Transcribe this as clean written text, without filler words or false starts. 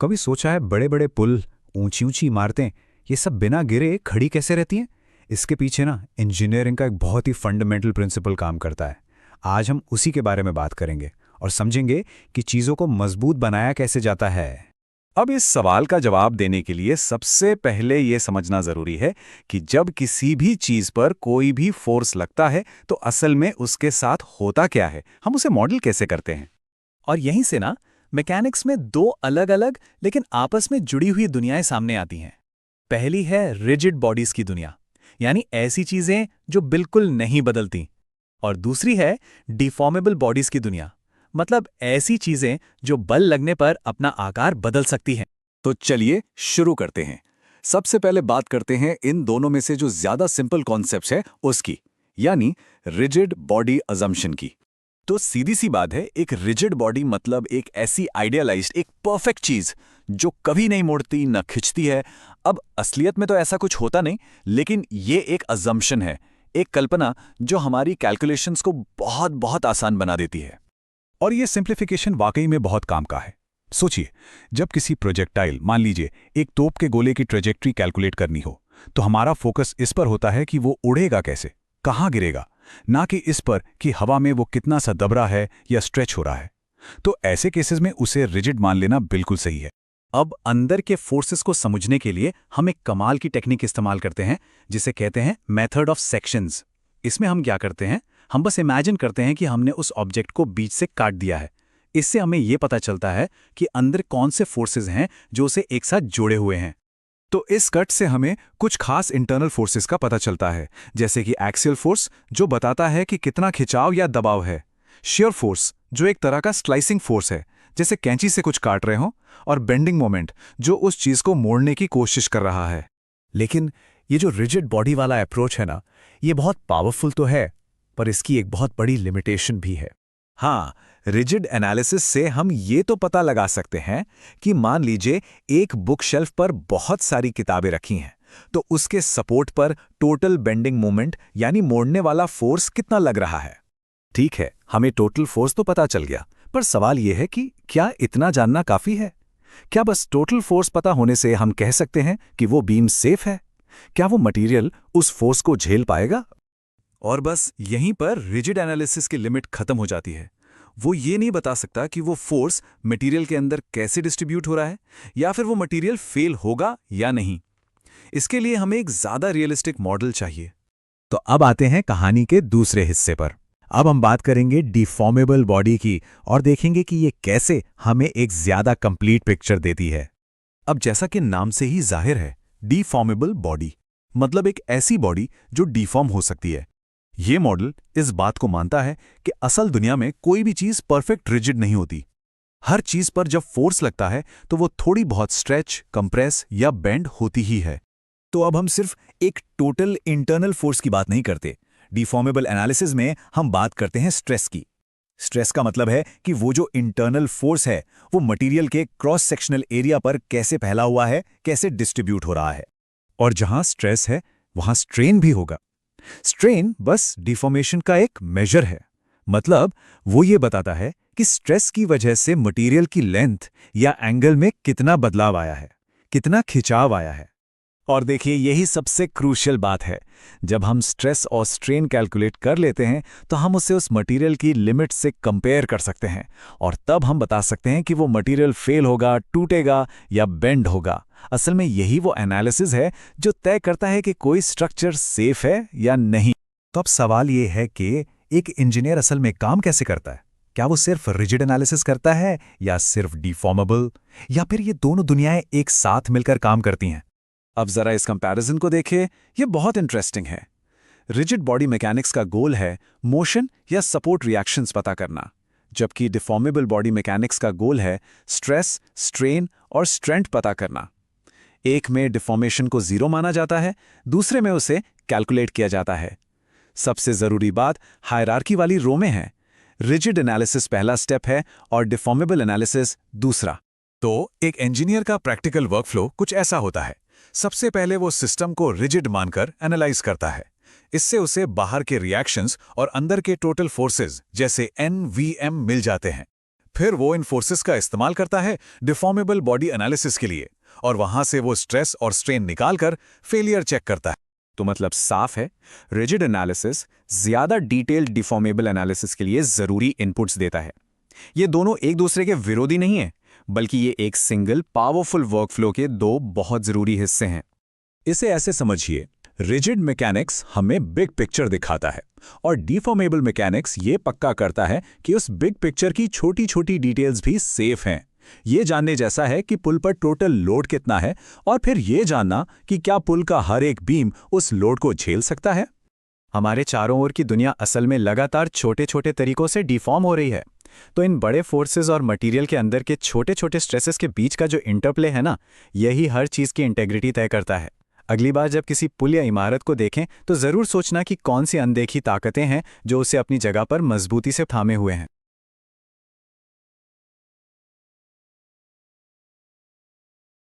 कभी सोचा है बड़े बड़े पुल, ऊंची ऊंची इमारतें, ये सब बिना गिरे खड़ी कैसे रहती हैं? इसके पीछे ना इंजीनियरिंग का एक बहुत ही फंडामेंटल प्रिंसिपल काम करता है। आज हम उसी के बारे में बात करेंगे और समझेंगे कि चीज़ों को मजबूत बनाया कैसे जाता है। अब इस सवाल का जवाब देने के लिए सबसे पहले ये समझना जरूरी है कि जब किसी भी चीज पर कोई भी फोर्स लगता है तो असल में उसके साथ होता क्या है, हम उसे मॉडल कैसे करते हैं। और यहीं से ना मैकेनिक्स में दो अलग अलग लेकिन आपस में जुड़ी हुई दुनियाएं सामने आती हैं। पहली है रिजिड बॉडीज की दुनिया, यानी ऐसी चीजें जो बिल्कुल नहीं बदलती। और दूसरी है डिफॉर्मेबल बॉडीज की दुनिया, मतलब ऐसी चीजें जो बल लगने पर अपना आकार बदल सकती हैं। तो चलिए शुरू करते हैं। सबसे पहले बात करते हैं इन दोनों में से जो ज्यादा सिंपल कॉन्सेप्ट है उसकी, यानी रिजिड बॉडी अजम्पशन की। तो सीधी सी बात है, एक रिजिड बॉडी मतलब एक ऐसी आइडियलाइज्ड, एक परफेक्ट चीज जो कभी नहीं मुड़ती न खिंचती है। अब असलियत में तो ऐसा कुछ होता नहीं, लेकिन ये एक अजम्पशन है, एक कल्पना जो हमारी कैलकुलेशंस को बहुत बहुत आसान बना देती है। और ये सिंप्लीफिकेशन वाकई में बहुत काम का है। सोचिए, जब किसी प्रोजेक्टाइल, मान लीजिए एक तोप के गोले की ट्रेजेक्ट्री कैलकुलेट करनी हो, तो हमारा फोकस इस पर होता है कि वो उड़ेगा कैसे, कहाँ गिरेगा, ना कि इस पर कि हवा में वो कितना सा दबरा है या स्ट्रेच हो रहा है। तो ऐसे केसेस में उसे रिजिड मान लेना बिल्कुल सही है। अब अंदर के फोर्सेस को समझने के लिए हम एक कमाल की टेक्निक इस्तेमाल करते हैं, जिसे कहते हैं मेथड ऑफ सेक्शंस। इसमें हम क्या करते हैं, हम बस इमेजिन करते हैं कि हमने उस ऑब्जेक्ट को बीच से काट दिया है। इससे हमें यह पता चलता है कि अंदर कौन से फोर्सेस हैं जो उसे एक साथ जोड़े हुए हैं। तो इस कट से हमें कुछ खास इंटरनल फोर्सेस का पता चलता है, जैसे कि एक्सियल फोर्स जो बताता है कि कितना खिंचाव या दबाव है, शियर फोर्स जो एक तरह का स्लाइसिंग फोर्स है, जैसे कैंची से कुछ काट रहे हो, और बेंडिंग मोमेंट जो उस चीज को मोड़ने की कोशिश कर रहा है। लेकिन ये जो रिजिड बॉडी वाला अप्रोच है ना, ये बहुत पावरफुल तो है, पर इसकी एक बहुत बड़ी लिमिटेशन भी है। हाँ, रिजिड एनालिसिस से हम ये तो पता लगा सकते हैं कि मान लीजिए एक बुक शेल्फ पर बहुत सारी किताबें रखी हैं, तो उसके सपोर्ट पर टोटल बेंडिंग मोमेंट यानी मोड़ने वाला फोर्स कितना लग रहा है। ठीक है, हमें टोटल फोर्स तो पता चल गया, पर सवाल यह है कि क्या इतना जानना काफी है? क्या बस टोटल फोर्स पता होने से हम कह सकते हैं कि वो बीम सेफ है? क्या वो मटेरियल उस फोर्स को झेल पाएगा? और बस यहीं पर रिजिड एनालिसिस की लिमिट खत्म हो जाती है। वो ये नहीं बता सकता कि वो फोर्स मटेरियल के अंदर कैसे डिस्ट्रीब्यूट हो रहा है, या फिर वो मटेरियल फेल होगा या नहीं। इसके लिए हमें एक ज्यादा रियलिस्टिक मॉडल चाहिए। तो अब आते हैं कहानी के दूसरे हिस्से पर। अब हम बात करेंगे डिफॉर्मेबल बॉडी की और देखेंगे कि ये कैसे हमें एक ज्यादा कंप्लीट पिक्चर देती है। अब जैसा कि नाम से ही जाहिर है, डिफॉर्मेबल बॉडी मतलब एक ऐसी बॉडी जो डिफॉर्म हो सकती है। ये मॉडल इस बात को मानता है कि असल दुनिया में कोई भी चीज परफेक्ट रिजिड नहीं होती। हर चीज पर जब फोर्स लगता है तो वो थोड़ी बहुत स्ट्रेच, कंप्रेस या बेंड होती ही है। तो अब हम सिर्फ एक टोटल इंटरनल फोर्स की बात नहीं करते। डिफॉर्मेबल एनालिसिस में हम बात करते हैं स्ट्रेस की। स्ट्रेस का मतलब है कि वो जो इंटरनल फोर्स है वो मटेरियल के क्रॉस सेक्शनल एरिया पर कैसे फैला हुआ है, कैसे डिस्ट्रीब्यूट हो रहा है। और जहां स्ट्रेस है वहां स्ट्रेन भी होगा। स्ट्रेन बस डिफॉर्मेशन का एक मेजर है, मतलब वो ये बताता है कि स्ट्रेस की वजह से मटेरियल की लेंथ या एंगल में कितना बदलाव आया है, कितना खिंचाव आया है। और देखिए, यही सबसे क्रूशियल बात है। जब हम स्ट्रेस और स्ट्रेन कैलकुलेट कर लेते हैं तो हम उसे उस मटेरियल की लिमिट से कंपेयर कर सकते हैं, और तब हम बता सकते हैं कि वो मटेरियल फेल होगा, टूटेगा या बेंड होगा। असल में यही वो एनालिसिस है जो तय करता है कि कोई स्ट्रक्चर सेफ है या नहीं। तो अब सवाल ये है कि एक इंजीनियर असल में काम कैसे करता है? क्या वो सिर्फ रिजिड एनालिसिस करता है या सिर्फ डिफॉर्मेबल, या फिर ये दोनों दुनियाएं एक साथ मिलकर काम करती हैं? अब जरा इस कंपैरिजन को देखिए, ये बहुत इंटरेस्टिंग है। रिजिड बॉडी मैकेनिक्स का गोल है मोशन या सपोर्ट रिएक्शंस पता करना, जबकि डिफॉर्मेबल बॉडी मैकेनिक्स का गोल है स्ट्रेस, स्ट्रेन और स्ट्रेंथ पता करना। एक में डिफॉर्मेशन को 0 माना जाता है, दूसरे में उसे कैलकुलेट किया जाता है। सबसे जरूरी बात हायरार्की वाली रो में है। रिजिड एनालिसिस पहला स्टेप है और डिफॉर्मेबल एनालिसिस दूसरा। तो एक इंजीनियर का प्रैक्टिकल वर्कफ्लो कुछ ऐसा होता है। सबसे पहले वो सिस्टम को रिजिड मानकर एनालाइज करता है। इससे उसे बाहर के रिएक्शंस और अंदर के टोटल फोर्सेस जैसे NVM मिल जाते हैं। फिर वो इन फोर्सेस का इस्तेमाल करता है डिफॉर्मेबल बॉडी एनालिसिस के लिए, और वहां से वो स्ट्रेस और स्ट्रेन निकालकर फेलियर चेक करता है। तो मतलब साफ है, रिजिड एनालिसिस ज्यादा डिटेल्ड डिफॉर्मेबल एनालिसिस के लिए जरूरी इनपुट्स देता है। ये दोनों एक दूसरे के विरोधी नहीं है, बल्कि ये एक सिंगल पावरफुल वर्कफ्लो के दो बहुत जरूरी हिस्से हैं। इसे ऐसे समझिए, रिजिड मैकेनिक्स हमें बिग पिक्चर दिखाता है और डिफॉर्मेबल मैकेनिक्स ये पक्का करता है कि उस बिग पिक्चर की छोटी छोटी डिटेल्स भी सेफ हैं। ये जानने जैसा है कि पुल पर टोटल लोड कितना है, और फिर ये जानना कि क्या पुल का हर एक बीम उस लोड को झेल सकता है। हमारे चारों ओर की दुनिया असल में लगातार छोटे छोटे तरीकों से डिफॉर्म हो रही है, तो इन बड़े फोर्सेस और मटेरियल के अंदर के छोटे छोटे स्ट्रेसेस के बीच का जो इंटरप्ले है ना, यही हर चीज़ की इंटेग्रिटी तय करता है। अगली बार जब किसी पुल या इमारत को देखें तो ज़रूर सोचना कि कौन सी अनदेखी ताकतें हैं जो उसे अपनी जगह पर मजबूती से थामे हुए हैं।